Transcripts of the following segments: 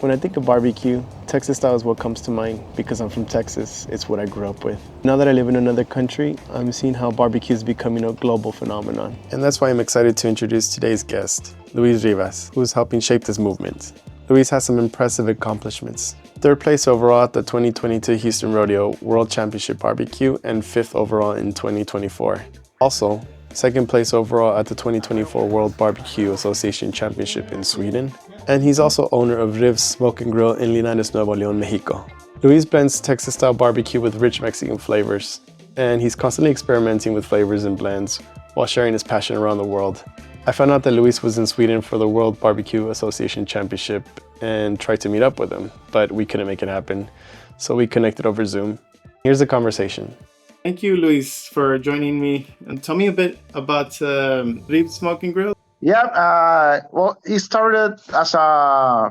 When I think of barbecue, Texas style is what comes to mind because I'm from Texas. It's what I grew up with. Now that I live in another country, I'm seeing how barbecue is becoming a global phenomenon. And that's why I'm excited to introduce today's guest, Luis Rivas, who is helping shape this movement. Luis has some impressive accomplishments. Third place overall at the 2022 Houston Rodeo World Championship Barbecue and fifth overall in 2024. Also, second place overall at the 2024 World Barbecue Association Championship in Sweden. And he's also owner of RIV Smok and Grill in Linares, Nuevo León, Mexico. Luis blends Texas-style barbecue with rich Mexican flavors, and he's constantly experimenting with flavors and blends while sharing his passion around the world. I found out that Luis was in Sweden for the World Barbecue Association Championship and tried to meet up with him, but we couldn't make it happen, so we connected over Zoom. Here's the conversation. Thank you, Luis, for joining me. And tell me a bit about RIV Smok and Grill. Yeah, well, it started as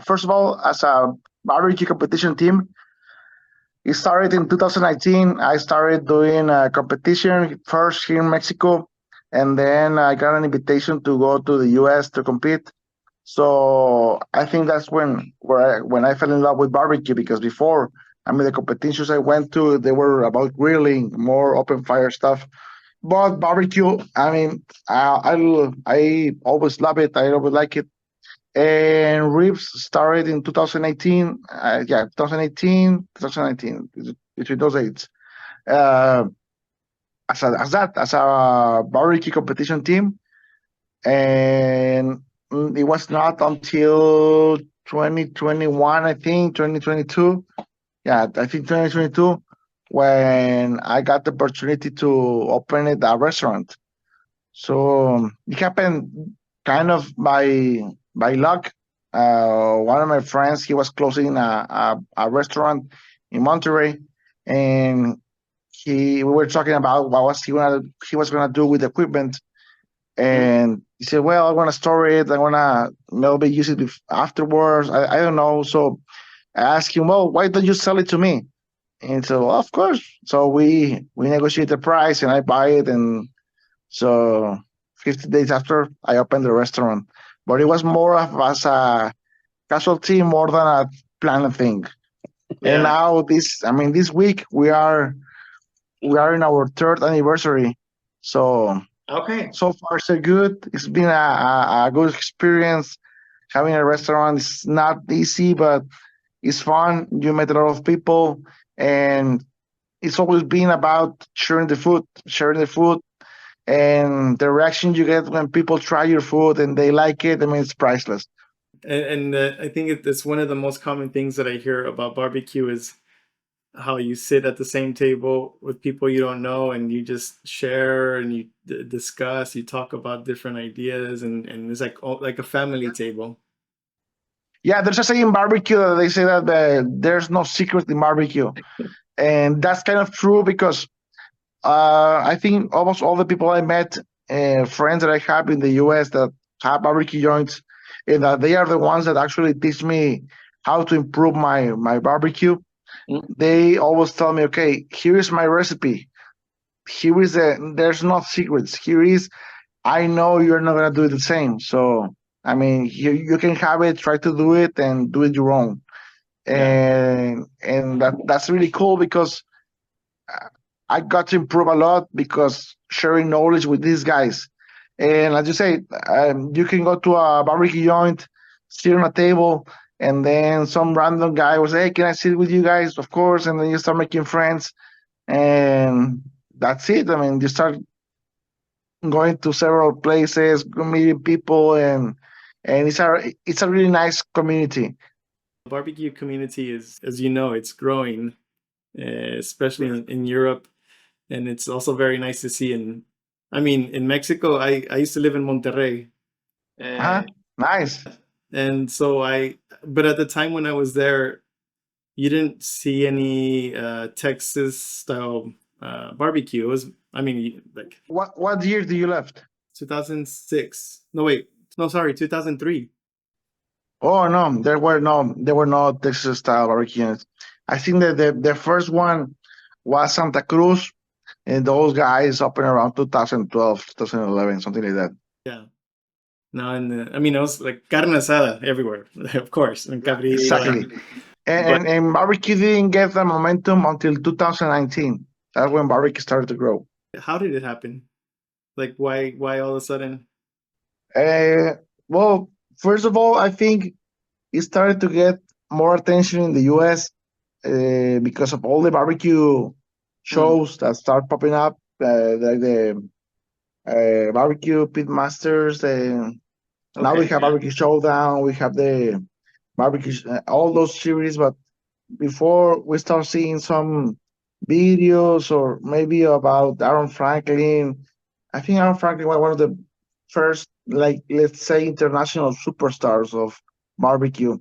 first of all, as a barbecue competition team. It started in 2019. I started doing a competition first here in Mexico, and then I got an invitation to go to the US to compete. So I think that's when I fell in love with barbecue, because before, the competitions I went to, they were about grilling, more open fire stuff. But barbecue, I always love it. I always like it. And Ribs started in 2018. 2019, between those dates. As a barbecue competition team. And it was not until 2021, I think, 2022. Yeah, I think 2022. When I got the opportunity to open a restaurant. So it happened kind of by luck. One of my friends, he was closing a restaurant in Monterrey, and we were talking about what he was gonna do with the equipment. And he said, well, I want to store it. I want to maybe use it afterwards. I don't know. So I asked him, well, why don't you sell it to me? And so, of course. So we negotiate the price, and I buy it. And so 50 days after, I opened the restaurant. But it was more of as a casualty more than a planned thing. Yeah. And now this week we are in our third anniversary. So okay, so far so good. It's been a good experience. Having a restaurant is not easy, but it's fun. You meet a lot of people. And it's always been about sharing the food, and the reaction you get when people try your food and they like it. It's priceless. And I think it's one of the most common things that I hear about barbecue is how you sit at the same table with people you don't know, and you just share and you discuss, you talk about different ideas, and it's like a family table. Yeah, there's a saying in barbecue that they say that there's no secret in barbecue. And that's kind of true, because I think almost all the people I met, friends that I have in the US that have barbecue joints, and that they are the ones that actually teach me how to improve my barbecue. Mm-hmm. They always tell me, okay, here is my recipe. There's no secrets. Here is, I know you're not going to do it the same. So, you can have it, try to do it, and do it your own. Yeah. And that's really cool, because I got to improve a lot because sharing knowledge with these guys. And as you say, you can go to a barbecue joint, sit on a table, and then some random guy will say, hey, can I sit with you guys? Of course. And then you start making friends, and that's it. You start going to several places, meeting people, and it's a really nice community. The barbecue community is, as you know, it's growing, especially in Europe, and it's also very nice to see. In Mexico, I used to live in Monterrey. Nice. And so but at the time when I was there, you didn't see any Texas-style barbecue. It was, What year did you left? 2006. No, wait. No, sorry, 2003. Oh no, there were no Texas-style barbecues. I think that the first one was Santa Cruz, and those guys opened around 2012, 2011, something like that. Yeah. No, and I mean, it was like carne asada everywhere, of course, and cabrito. Exactly. And barbecue didn't get the momentum until 2019. That's when barbecue started to grow. How did it happen? Like, why all of a sudden? Well, first of all, I think it started to get more attention in the U.S. Because of all the barbecue shows that start popping up, like the barbecue pitmasters. Now we have barbecue showdown. We have the barbecue, all those series. But before we start seeing some videos or maybe about Aaron Franklin, I think Aaron Franklin was one of the first, like, let's say, international superstars of barbecue.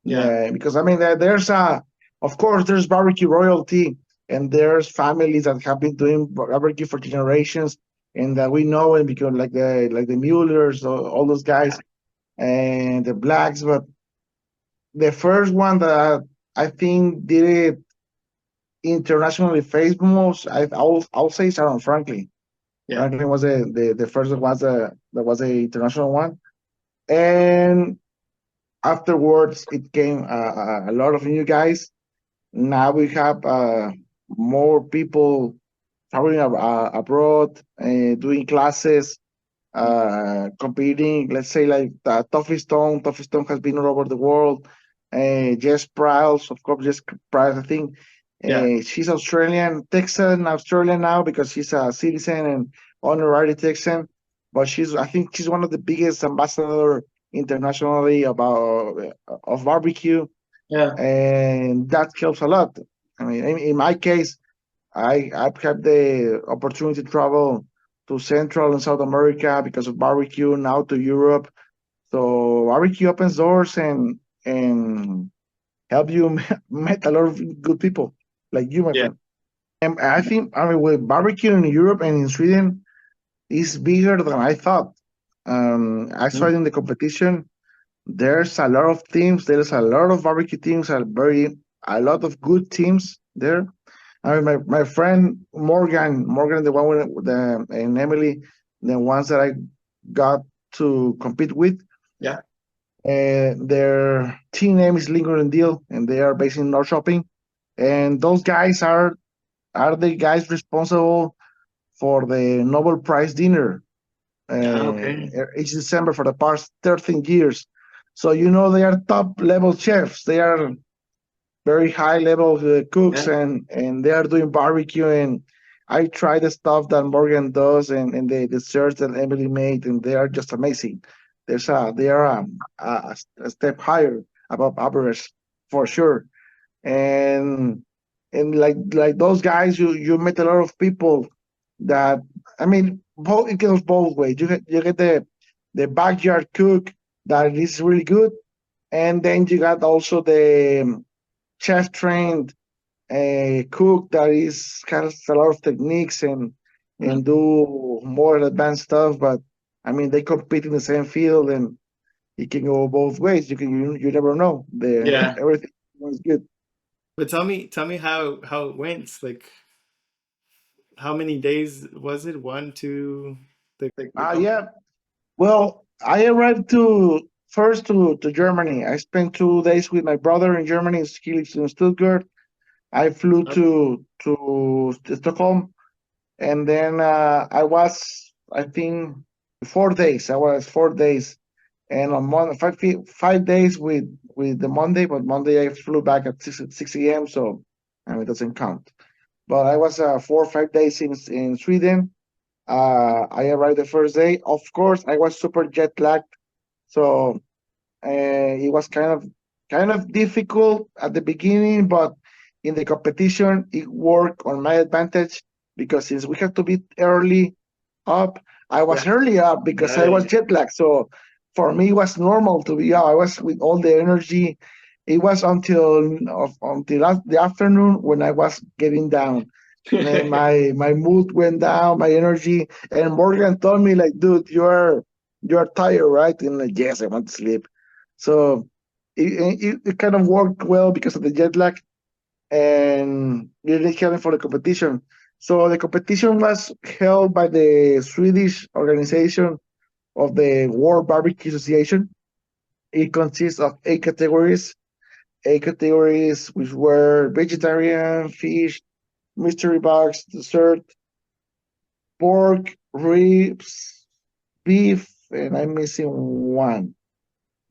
Yeah, because I mean, of course, there's barbecue royalty, and there's families that have been doing barbecue for generations, and that we know, and because like the Muellers, all those guys, and the Blacks. But the first one that I think did it internationally famous, I'll say is Aaron Franklin. Yeah. Franklin was the first one that was a international one, and afterwards it came a lot of new guys. Now we have more people traveling abroad, doing classes, competing. Let's say like Toffee Stone. Toffee Stone has been all over the world. Jess Prowse, of course, Jess Prowse, I think. She's Australian, Texan, Australian now because she's a citizen and honorary Texan. But I think she's one of the biggest ambassador internationally of barbecue. Yeah. And that helps a lot. I mean, in my case, I've had the opportunity to travel to Central and South America because of barbecue, now to Europe. So barbecue opens doors and help you meet a lot of good people like you, my friend. And I think, I mean, with barbecue in Europe and in Sweden is bigger than I thought. I saw it in the competition. There's a lot of teams. There's a lot of barbecue teams. A lot of good teams there. I mean, my friend Morgan, the one with and Emily, the ones that I got to compete with. Yeah. Their team name is Linger and Deal, and they are based in North Shopping. And those guys are the guys responsible for the Nobel Prize dinner each December for the past 13 years. So, they are top level chefs. They are very high level cooks, and they are doing barbecue. And I try the stuff that Morgan does and the desserts that Emily made, and they are just amazing. They are a step higher above average for sure. And like those guys, you met a lot of people that, I mean, it goes both ways. You get the backyard cook that is really good, and then you got also the chef trained cook that has a lot of techniques and do more advanced stuff. But I mean, they compete in the same field, and it can go both ways. You never know. Everything is good. But tell me how it went. Like, how many days was it? 1, 2. Yeah. Well, I arrived first to Germany. I spent 2 days with my brother in Germany. He lives in Stuttgart. I flew to Stockholm, and then I was, I think, 4 days. I was 4 days, and on Monday, 5 days with the Monday. But Monday I flew back at 6 a.m. So I mean, it doesn't count. But I was 4 or 5 days in Sweden. I arrived the first day. Of course, I was super jet lagged, so it was kind of difficult at the beginning. But in the competition, it worked on my advantage because since we had to be early up, I was early up because I was jet lagged. So for me, it was normal to be up. I was with all the energy. It was until the afternoon when I was getting down. And my mood went down, my energy. And Morgan told me, like, dude, you're tired, right? And like, yes, I want to sleep. So it kind of worked well because of the jet lag, and it didn't help me for the competition. So the competition was held by the Swedish organization of the World Barbecue Association. It consists of 8 categories. 8 categories which were vegetarian, fish, mystery box, dessert, pork, ribs, beef, and I'm missing one.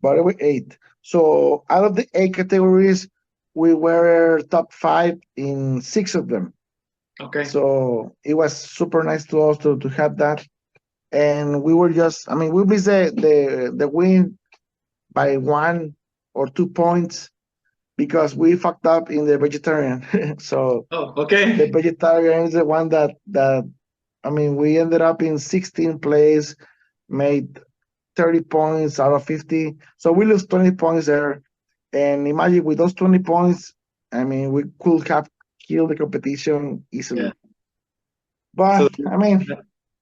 But there were 8. So out of the 8 categories, we were top 5 in 6 of them. Okay. So it was super nice to us to have that. And we were just, I mean, we missed the win by 1 or 2 points because we fucked up in the vegetarian. So Oh, okay. the vegetarian is the one that I mean, we ended up in 16th place, made 30 points out of 50. So we lose 20 points there. And imagine with those 20 points, I mean, we could have killed the competition easily. Yeah. But So I mean,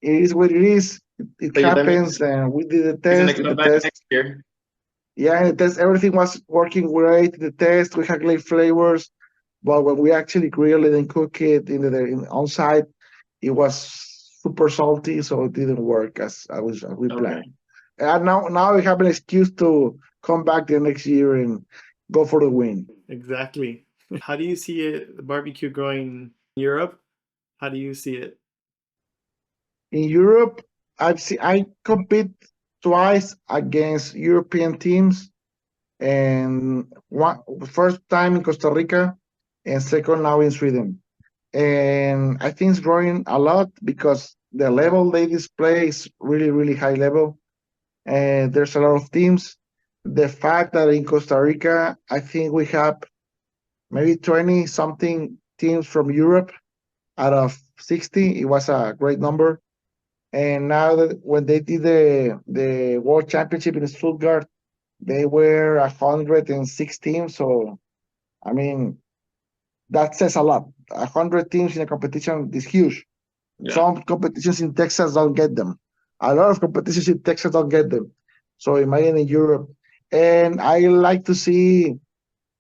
it is what it is. It So you let me- happens, and we did the he's gonna test. come The back test, next year. yeah, the test, everything was working great. The test, we had great flavors, but when we actually grill it and cook it on site, it was super salty, so it didn't work as we Okay. planned. And now we have an excuse to come back the next year and go for the win. Exactly. How do you see it, the barbecue growing in Europe? How do you see it? In Europe, I compete twice against European teams, and first time in Costa Rica, and second now in Sweden. And I think it's growing a lot because the level they display is really, really high level. And there's a lot of teams. The fact that in Costa Rica, I think we have maybe 20 something teams from Europe out of 60. It was a great number. And now that when they did the World Championship in Stuttgart, they were 106 teams. So, I mean, that says a lot. 100 teams in a competition is huge. Yeah. Some competitions in Texas don't get them. A lot of competitions in Texas don't get them. So imagine in Europe. And I like to see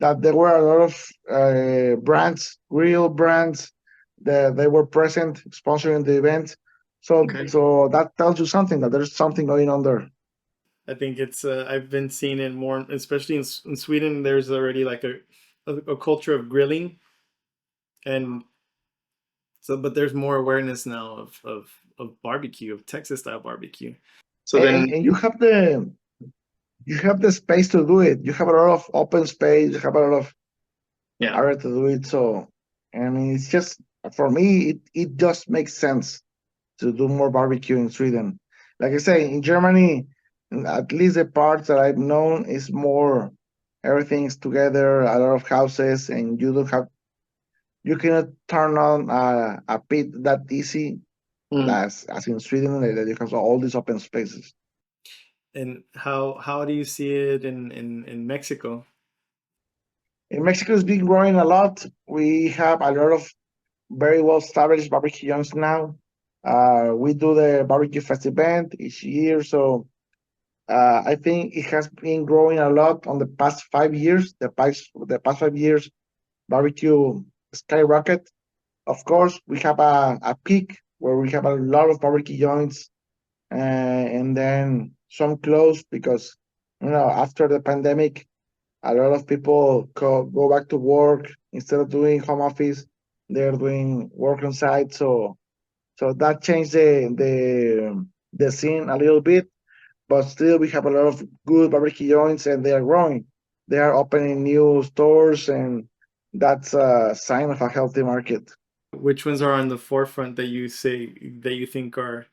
that there were a lot of brands, real brands, that they were present sponsoring the event. So Okay. so that tells you something, that there's something going on there. I think it's I've been seeing it more, especially in Sweden. There's already like a culture of grilling, and so but there's more awareness now of barbecue, of Texas style barbecue. So then And you have the space to do it. You have a lot of open space. You have a lot of yeah, area to do it. So I mean, it's just for me, it just makes sense to do more barbecue in Sweden. Like I say, in Germany, at least the parts that I've known is more everything's together, a lot of houses, and you cannot turn on a pit that easy as in Sweden, that you have all these open spaces. And how do you see it in Mexico? In Mexico, it's been growing a lot. We have a lot of very well established barbecue joints now. We do the barbecue fest event each year, so I think it has been growing a lot on the past 5 years. The past 5 years, barbecue skyrocket. Of course, we have a peak where we have a lot of barbecue joints, and then some close because after the pandemic, a lot of people go back to work instead of doing home office. They're doing work on site, so that changed the scene a little bit. But still, we have a lot of good barbecue joints, and they are growing. They are opening new stores, and that's a sign of a healthy market. Which ones are on the forefront that you think are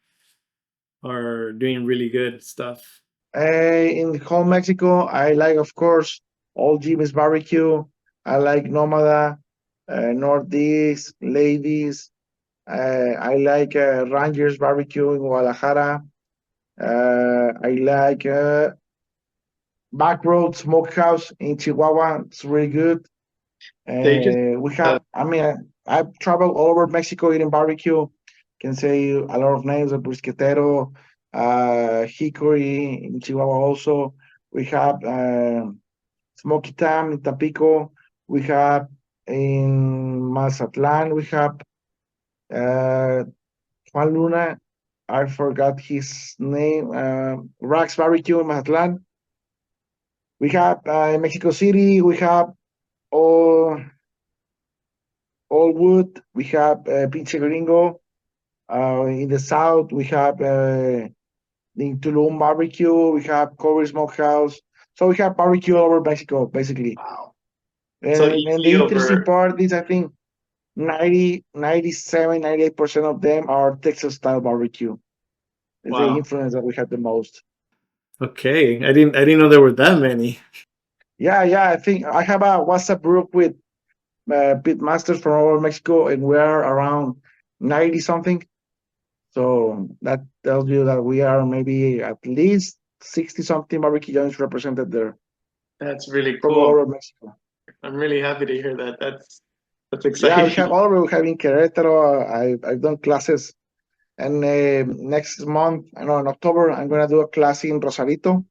doing really good stuff? In home Mexico, I like, of course, Old Jimmy's Barbecue. I like Nomada, Northeast, Ladies. I like Rangers Barbecue in Guadalajara. I like Backroad Smokehouse in Chihuahua. It's really good. We have, I mean, I've traveled all over Mexico eating barbecue. Can say a lot of names of Brisquetero, Hickory in Chihuahua also. We have Smoky Tam in Tampico. We have in Mazatlan, we have Juan Luna. I forgot his name. Rax Barbecue in Mazatlan. We have in Mexico City. We have all wood. We have Pinche Gringo. In the south, we have in Tulum barbecue. We have Cover Smokehouse. So we have barbecue all over Mexico, basically. Wow. So And the easy interesting over. part is, I think, 90, 97, 98% of them are Texas-style barbecue. It's the Wow. influence that we had the most. Okay. I didn't know there were that many. Yeah, I think I have a WhatsApp group with Pitmasters from all over Mexico, and we are around 90 something. So that tells you that we are maybe at least 60 something barbecue joints represented there That's really from all cool. over Mexico. I'm really happy to hear that. That's Yeah, we exciting. have all over. We have in Querétaro. I've done classes, and next month, I know in October, I'm gonna do a class in Rosarito,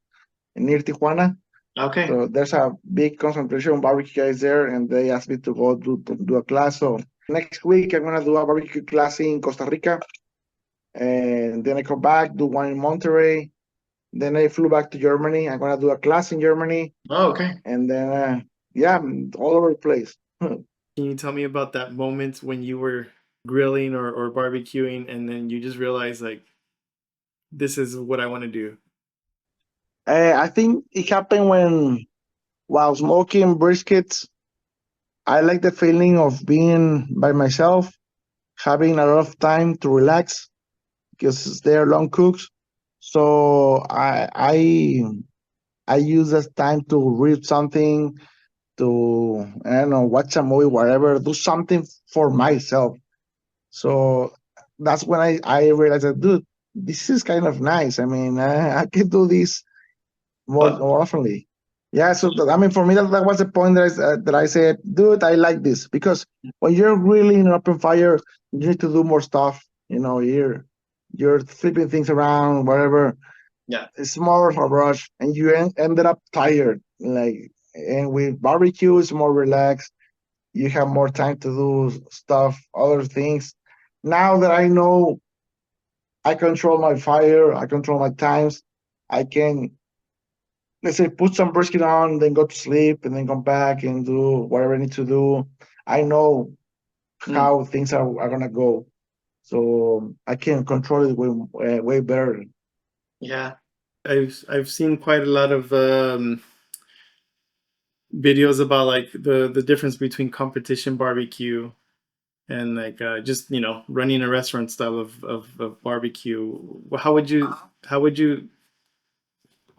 near Tijuana. Okay. So there's a big concentration of barbecue guys there, and they asked me to go to do a class. So next week, I'm gonna do a barbecue class in Costa Rica, and then I come back, do one in Monterrey. Then I flew back to Germany. I'm gonna do a class in Germany, Oh, okay. and then yeah, I'm all over the place. Can you tell me about that moment when you were grilling or barbecuing and then you just realized like this is what I want to do? I think it happened when while smoking briskets, I like the feeling of being by myself, having a lot of time to relax because they're long cooks. So I use that time to read something, to I don't know, watch a movie, whatever, do something for myself. So that's when I realized that, dude, this is kind of nice. I mean, I can do this more oftenly. Yeah, so I mean, for me, that was the point that I said, dude, I like this because when you're really in an open fire, you need to do more stuff. You know, you're flipping things around, whatever. Yeah. It's more of a rush, and you ended up tired. Like, and with barbecue, it's more relaxed. You have more time to do stuff, other things. Now that I know I control my fire, I control my times, I can, let's say, put some brisket on, then go to sleep, and then come back and do whatever I need to do. I know how things are gonna go, so I can control it way better. Yeah. I've seen quite a lot of videos about like the difference between competition barbecue and like just running a restaurant style of barbecue. How would you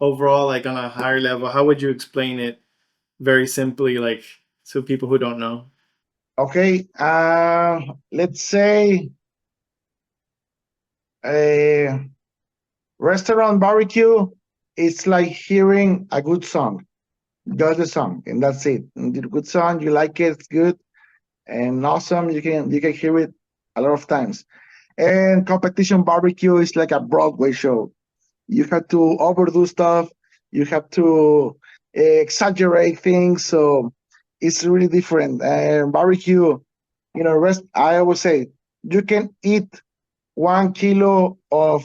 overall, like on a higher level, how would you explain it very simply, like to people who don't know? Okay, let's say a restaurant barbecue. It's like hearing a good song, just the song, and that's it. And the good song, you like it, it's good and awesome. You can hear it a lot of times. And competition barbecue is like a Broadway show. You have to overdo stuff. You have to exaggerate things. So it's really different. And barbecue, I always say you can eat 1 kilo of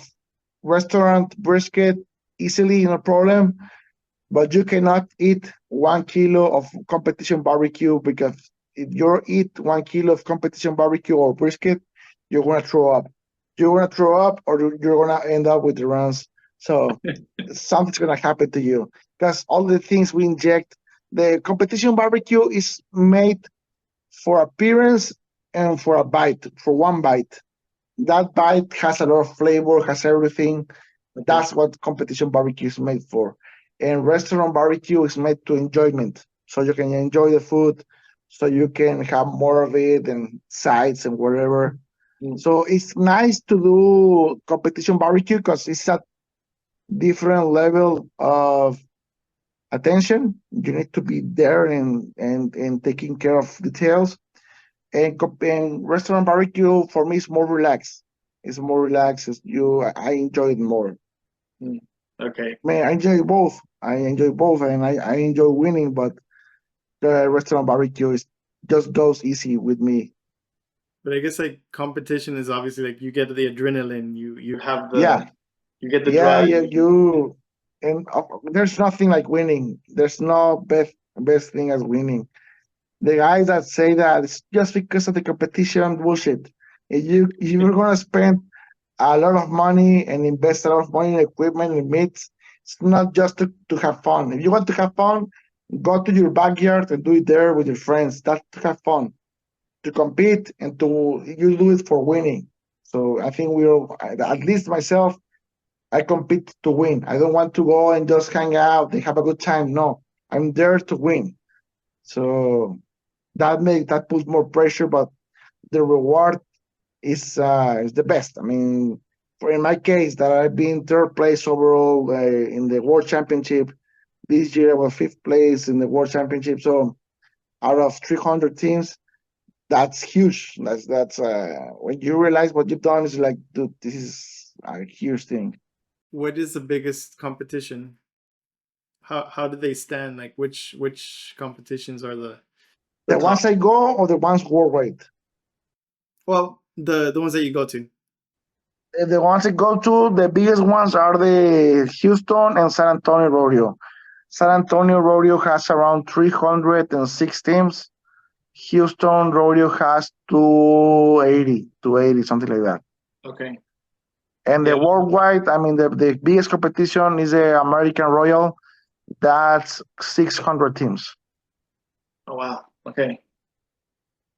restaurant brisket easily, no problem. But you cannot eat 1 kilo of competition barbecue because if you eat 1 kilo of competition barbecue or brisket, you're gonna throw up. You're gonna throw up, or you're gonna end up with the runs. So something's gonna happen to you because all the things we inject, the competition barbecue is made for appearance and for a bite, for one bite. That bite has a lot of flavor, has everything. That's what competition barbecue is made for. And restaurant barbecue is made to enjoyment. So you can enjoy the food, so you can have more of it and sides and whatever. So it's nice to do competition barbecue because it's a different level of attention. You need to be there and taking care of details. And restaurant barbecue for me is more relaxed. It's more relaxed. I enjoy it more. Okay. Man, I enjoy both. And I enjoy winning, but the restaurant barbecue is just goes easy with me. But I guess like competition is obviously like you get the adrenaline, you have the Yeah, you get the yeah, drive. yeah. There's nothing like winning. There's no best thing as winning. The guys that say that it's just because of the competition, bullshit. If you're gonna spend a lot of money and invest a lot of money in equipment and meats, it's not just to have fun. If you want to have fun, go to your backyard and do it there with your friends. That's to have fun. To compete and to you do it for winning. So I think at least myself, I compete to win. I don't want to go and just hang out and have a good time. No, I'm there to win. So that puts more pressure, but the reward is the best. I mean, for in my case, that I've been third place overall in the World Championship. This year I was fifth place in the World Championship. So out of 300 teams, that's huge. That's when you realize what you've done is like, dude, this is a huge thing. What is the biggest competition? How do they stand? Like which competitions are the The top? ones I go or the ones worldwide. Well, the ones that you go to. The ones I go to, the biggest ones are the Houston and San Antonio Rodeo. San Antonio Rodeo has around 306 teams. Houston Rodeo has 280, something like that. Okay. And Yeah. the worldwide, I mean, the biggest competition is the American Royal. That's 600 teams. Oh wow. Okay.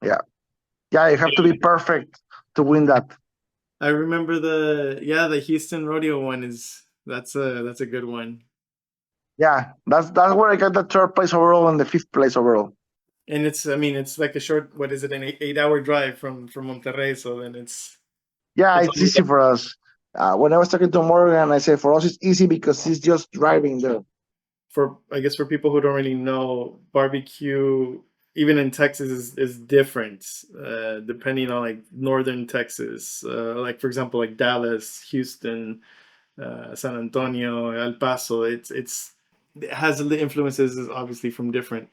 Yeah. Yeah, you have to be perfect to win that. I remember the Houston Rodeo one that's a good one. Yeah, that's where I got the third place overall and the fifth place overall. And it's like a short, what is it, an 8 hour drive from Monterrey, so then Yeah, it's it's easy for us. When I was talking to Morgan, I said for us it's easy because he's just driving there. for, I guess, for people who don't really know, barbecue even in Texas is different, depending on like northern Texas, like for example like Dallas, Houston, San Antonio, El Paso. It has the influences obviously from different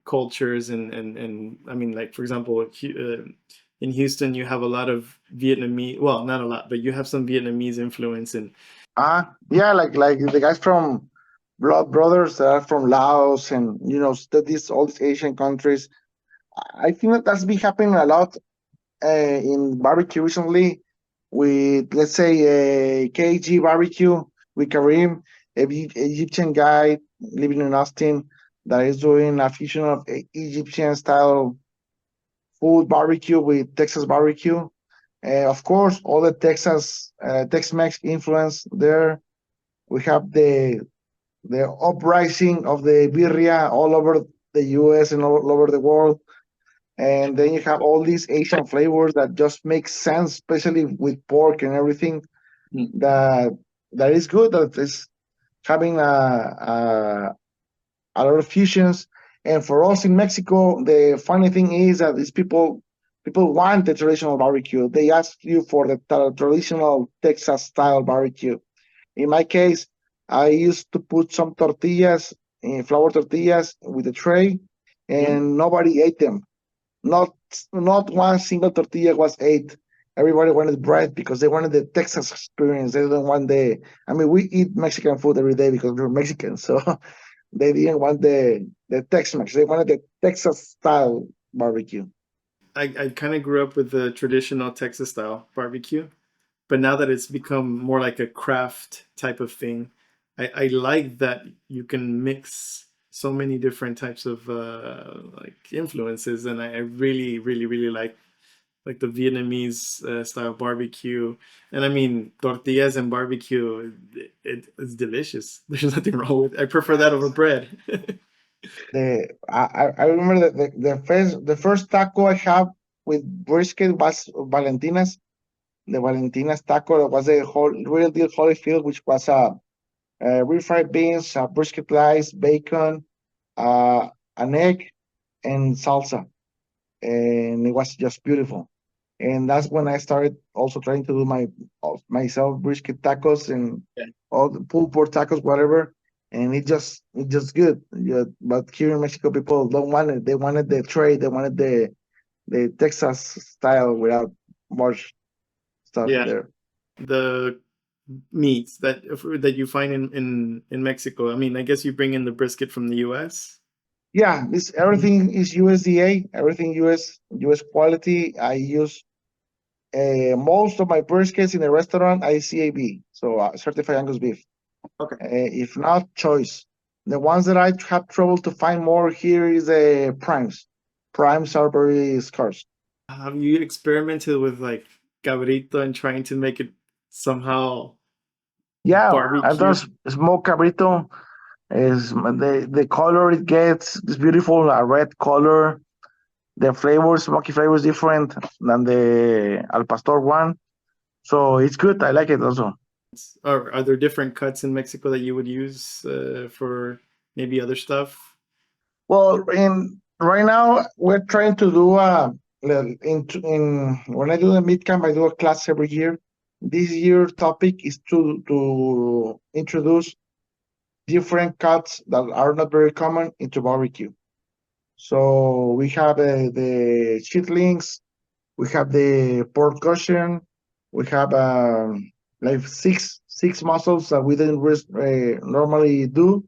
cultures and I mean, like for example, in Houston you have a lot of Vietnamese, well, not a lot, but you have some Vietnamese influence. And Yeah, like the guys from Blood Brothers that are from Laos and all these Asian countries. I think that's been happening a lot in barbecue recently with, let's say, KG barbecue with Karim, Egyptian guy living in Austin that is doing a fusion of Egyptian style food barbecue with Texas barbecue. Of course, all the Tex-Mex influence there. We have the uprising of the birria all over the U.S. and all over the world. And then you have all these Asian flavors that just make sense, especially with pork and everything. That is good. That is having a lot of fusions. And for us in Mexico, the funny thing is that these people want the traditional barbecue. They ask you for the traditional Texas style barbecue. In my case, I used to put some tortillas, flour tortillas with a tray, and nobody ate them. Not one single tortilla was ate. Everybody wanted bread because they wanted the Texas experience. They didn't want I mean, we eat Mexican food every day because we're Mexicans, so they didn't want the Tex-Mex. They wanted the Texas style barbecue. I kind of grew up with the traditional Texas style barbecue, but now that it's become more like a craft type of thing, I like that you can mix so many different types of like influences, and I really really really like the Vietnamese style barbecue. And I mean, tortillas and barbecue, it's delicious. There's nothing wrong with it. I prefer that over bread. I remember that the first taco I have with brisket was Valentina's. The Valentina's taco was a real deal Holyfield, which was refried beans, brisket slice, bacon, an egg, and salsa, and it was just beautiful. And that's when I started also trying to do myself brisket tacos and all the pulled pork tacos, whatever. And it's just good. Yeah, but here in Mexico, people don't want it. They wanted the tray. They wanted the Texas style without much stuff Yeah, there. the meats that you find in Mexico. I mean, I guess you bring in the brisket from the U.S. Yeah, this everything is USDA, everything US quality. I use most of my briskets in the restaurant. I CAB, so certified Angus beef. Okay. If not, choice. The ones that I have trouble to find more here is the primes. Primes are very scarce. Have you experimented with like cabrito and trying to make it somehow Yeah, and barbecue? those smoked cabrito is the color it gets is beautiful, a red color. The flavor, smoky flavor is different than the al pastor one, so it's good. I like it also. Or are there different cuts in Mexico that you would use for maybe other stuff? Well, in right now we're trying to do in when I do the meat camp, I do a class every year. This year topic is to introduce different cuts that are not very common into barbecue. So we have the chitlins, we have the pork cushion, we have like six muscles that we didn't normally do.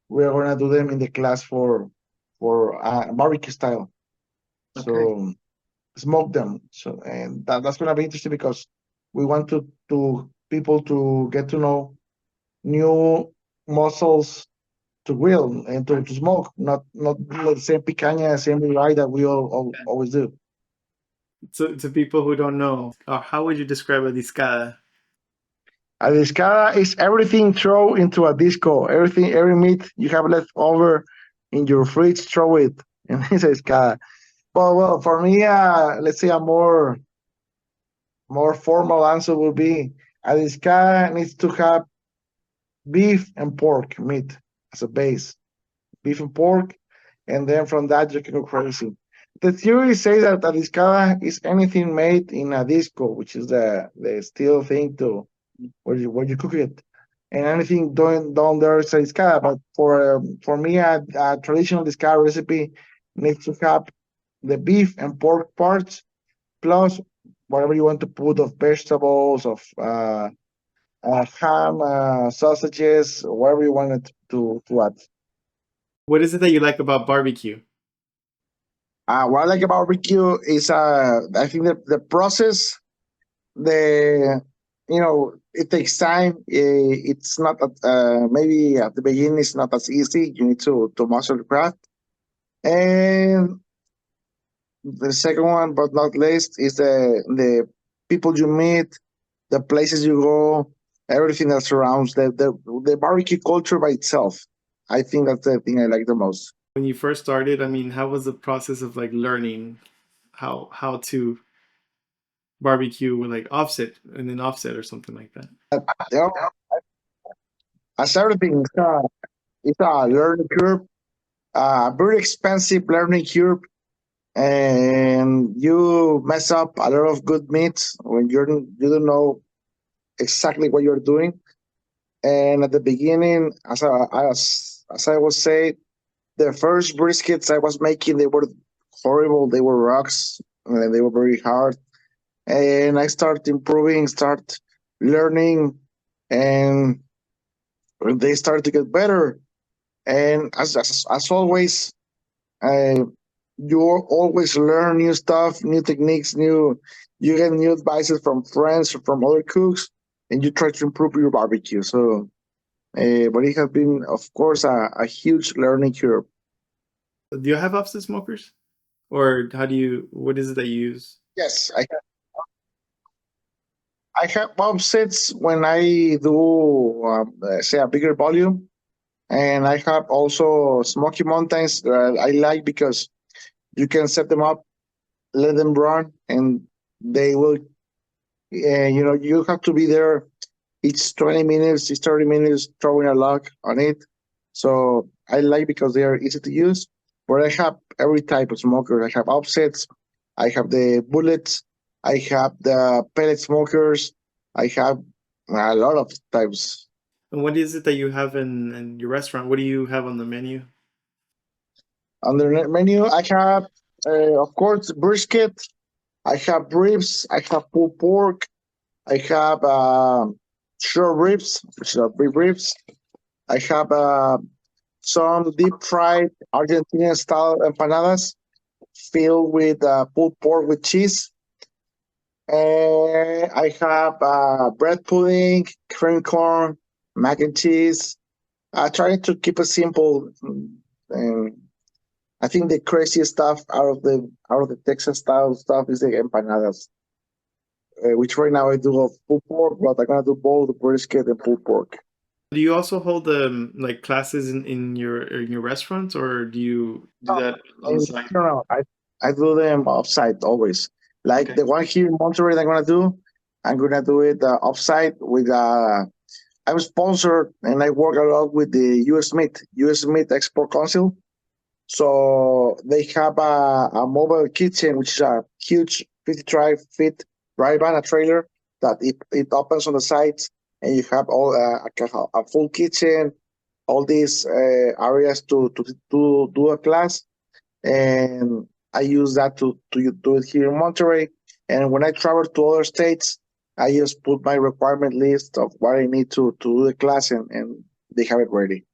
We're gonna do them in the class for barbecue style. Okay. So smoke them. So and that's gonna be interesting because we want to people to get to know new muscles to grill and to smoke, not the same picanha, same ribeye that we always do. To people who don't know, how would you describe a discada? A discada is everything throw into a disco. Everything, every meat you have left over in your fridge, throw it, and it's a discada. Well, for me, let's say a more formal answer would be a discada needs to have beef and pork meat as a base, beef and pork, and then from that you can go crazy. The theory says that a discada is anything made in a disco, which is the steel thing to where you cook it, and anything down there is a discada. But for me, a traditional discada recipe needs to have the beef and pork parts plus whatever you want to put of vegetables, of ham, sausages, whatever you wanted to add. What is it that you like about barbecue? What I like about barbecue is I think the process, the it takes time. It's not maybe at the beginning it's not as easy. You need to master the craft. And the second one, but not least, is the people you meet, the places you go, everything that surrounds the barbecue culture by itself. I think that's the thing I like the most. When you first started, I mean, how was the process of like learning how to barbecue with like offset and then offset or something like that? You know, as everything, it's a learning curve, a very expensive learning curve, and you mess up a lot of good meats when you don't know exactly what you're doing. And at the beginning, as I was saying, the first briskets I was making, they were horrible. They were rocks, and they were very hard. And I start improving, start learning, and they started to get better. And as always, you always learn new stuff, new techniques, you get new advices from friends, from other cooks, and you try to improve your barbecue. So, but it has been, of course, a huge learning curve. Do you have offset smokers, or what is it that you use? Yes, I have offsets when I do say a bigger volume, and I have also Smoky Mountains that I like because you can set them up, let them run, and they will. You have to be there each 20 minutes, each 30 minutes, throwing a log on it. So I like because they are easy to use. But I have every type of smoker. I have offsets, I have the bullets, I have the pellet smokers, I have a lot of types. And what is it that you have in your restaurant? What do you have on the menu? On the menu, I have Of course, brisket. I have ribs. I have pulled pork. I have short ribs, which are big ribs. I have some deep fried Argentinian style empanadas filled with pulled pork with cheese. And I have bread pudding, cream corn, mac and cheese. I try to keep it simple. And I think the craziest stuff out of the Texas style stuff is the empanadas, which right now I do of pulled pork, but I'm gonna do both brisket and pulled pork. Do you also hold like classes in your restaurants, or do you do that on the side? No, I do them offsite always. Like Okay. the one here in Monterrey, I'm gonna do it offsite with. I'm sponsored and I work a lot with the U.S. Meat Export Council. So they have a mobile kitchen, which is a huge 55 feet drive van, a trailer that it opens on the sides, and you have all a full kitchen, all these areas to do a class. And I use that to do it here in Monterrey. And when I travel to other states, I just put my requirement list of what I need to do the class, and they have it ready.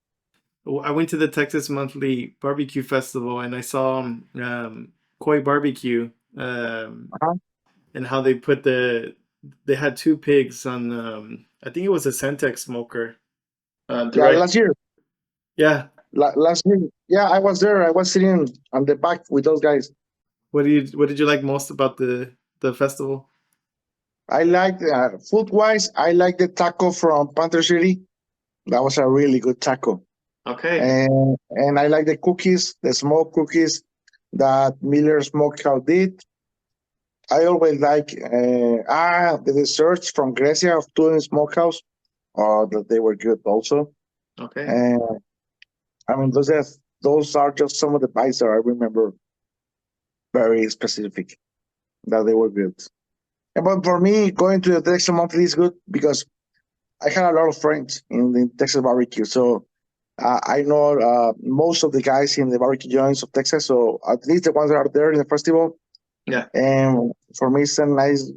Well, I went to the Texas Monthly Barbecue Festival and I saw Koi Barbecue, Uh-huh. and how they had two pigs on, I think it was a Centex smoker. Yeah, Direct. last year. Yeah. Last year, yeah, I was there. I was sitting on the back with those guys. What did you like most about the festival? I like food wise. I like the taco from Panther City. That was a really good taco. Okay. And I like the cookies, the smoked cookies that Miller Smokehouse did. I always like the desserts from Grecia of Turin Smokehouse. That they were good also. Okay. And I mean, those are just some of the bites that I remember very specific that they were good. But for me, going to the Texas Monthly is good because I had a lot of friends in the Texas barbecue. So I know most of the guys in the barbecue joints of Texas. So at least the ones that are there in the festival. Yeah. And for me, it's a nice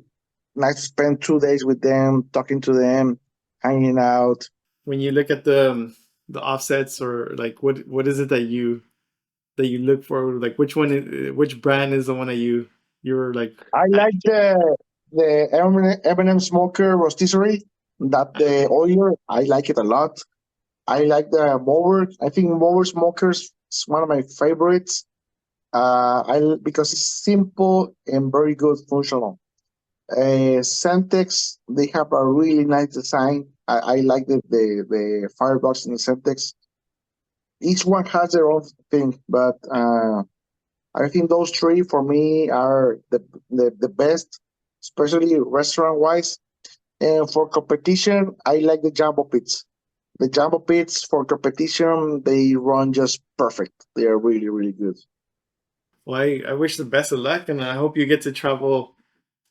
to spend 2 days with them, talking to them, hanging out. When you look at the offsets, or like what is it that you look for? Like which brand is the one that you're like? I like the M&M Smoker Rotisserie. That the oil, I like it a lot. I like the Mower. I think Mower Smokers is one of my favorites. Because it's simple and very good functional. Centex, they have a really nice design. I like the firebox in the Centex. Each one has their own thing, but I think those three for me are the best, especially restaurant wise. And for competition, I like the jumbo pits. The jumbo pits for competition, they run just perfect. They are really, really good. Well, I wish the best of luck, and I hope you get to travel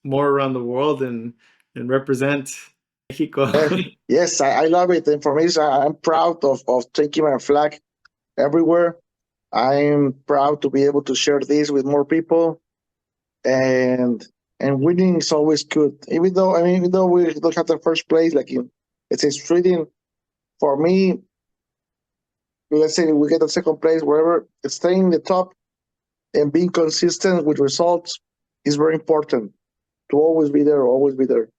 more around the world and represent Mexico. Yes, I love it. And for me, I'm proud of taking my flag everywhere. I'm proud to be able to share this with more people. And winning is always good. Even though we don't have the first place, like it's a streeting, for me, let's say we get the second place, wherever, staying in the top and being consistent with results is very important. To always be there, always be there.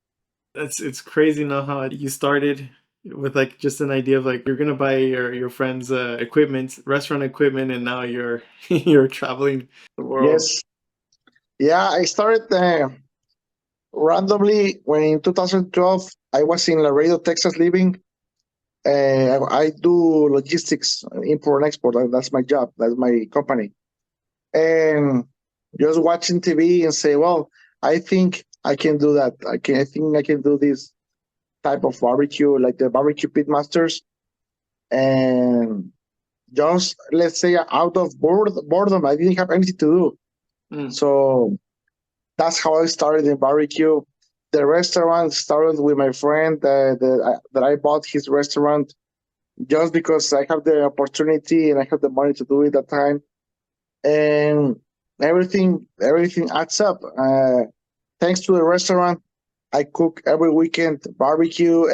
It's crazy now how you started with like just an idea of like you're gonna buy your friend's equipment, restaurant equipment, and now you're you're traveling the world. Yes. Yeah, I started randomly when in 2012 I was in Laredo, Texas, living. I do logistics, import and export. That's my job. That's my company. And just watching TV and say, well, I think I can do that. I think I can do this type of barbecue, like the barbecue pitmasters. And just let's say out of boredom, I didn't have anything to do. So that's how I started in barbecue. The restaurant started with my friend that I bought his restaurant just because I have the opportunity and I have the money to do it at that time. And everything adds up. Thanks to the restaurant, I cook every weekend barbecue.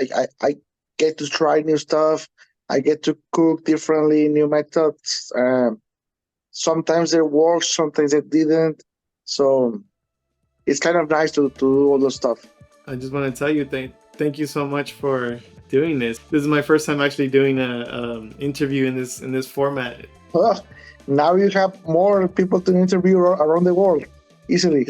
I get to try new stuff. I get to cook differently, new methods. Sometimes they work, sometimes they didn't. So it's kind of nice to do all those stuff. I just want to tell you, thank you so much for doing this. This is my first time actually doing a interview in this format. Now you have more people to interview around the world easily.